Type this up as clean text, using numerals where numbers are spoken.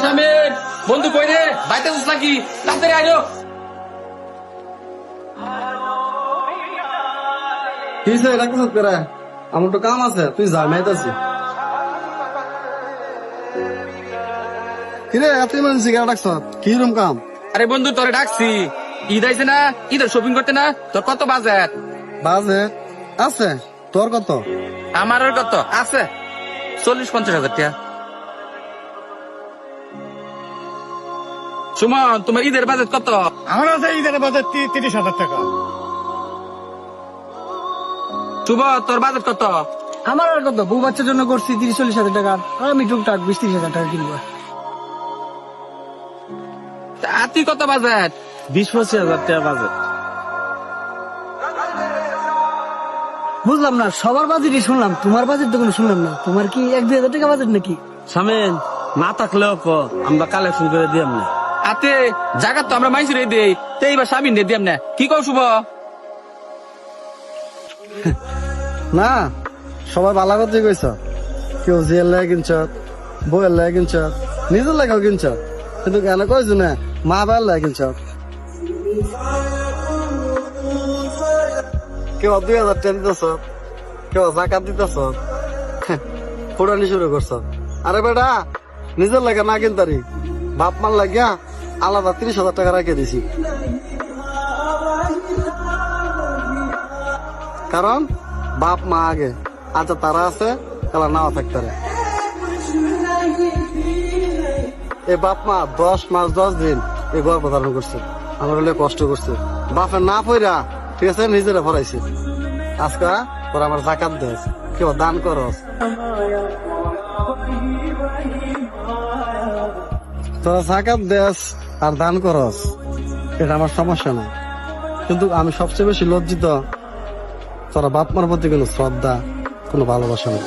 শামির বন্ধু কই রে বাইতে যাস নাকি তাড়াতাড়ি আইলো কি সে ডাকছ করে আমার তো কাম আছে তুই যা মেয়েতাছি কিরে এত ইমার্জেন্সি কেন ডাকছ কি রুম কাম? আরে বন্ধু তোরে ডাকছি ঈদ আইছে না ঈদের শপিং করতে না তোর কত বাজেট বাজে আছে তোর কত? আমার আর কত আছে 40-50 হাজার টাকা সুমন তোমার ঈদের বাজেট কত? আমার আছে ঈদের বাজার 30,000 টাকা। শুভ তোর বাজেট কত? আমার আর কত বউ বাচ্চার জন্য করছি 30-40 হাজার টাকা আর আমি টুকটাক 20-30 হাজার টাকা কিনবো। আতি কত বাজেট? 20-25 হাজার টাকা বাজেট। বুঝলাম না সবার বাজেটই শুনলাম তোমার বাজেট তো কোনো শুনলাম না। তোমার কি 1-2 হাজার টাকা বাজেট নাকি? সামেন না থাকলেও আমরা কালেকশন করে দিয়াম না। আতে জায়গা তো আমরা মাইছি রে দেই তো এইবার স্বামী নে দিয়াম না কি কও শুভ? না সবাই ভালো কথাই কইছ, কেউ জিয়ার লাগে কিনছ, বউয়ের লাগে কিনছ, নিজের লাগেও কিনছ, কিন্তু কেন কইছ না মা বাবার লাগে কিনছ। কেউ 2,000 টাকা দিতেছ, কেউ জাকাত দিতেছ, ফুটানি শুরু করছ। আরে বেটা নিজের লাগে না কিনতারি বাপ মার লাগিয়া আলাদা 30,000 টাকা রেখে দিছি, কারণ বাপ মা আগে আচ্ছা তারা আছে তারা নাও থাকতে পারে। এই বাপ মা 10 মাস 10 দিন এই গর্ভ ধারণ করছে, আমার হলে কষ্ট করছে, বাপের না পইরা ঠিক আছে নিজেরা ভরাইছে। আজকে ওরা আমার জাকাত দেয়, কেউ দান করস, তোরা জাকাত দেস আর দান করস এটা আমার সমস্যা না, কিন্তু আমি সবচেয়ে বেশি লজ্জিত তোরা বাপ মার প্রতি কোনো শ্রদ্ধা কোনো ভালোবাসা নেই।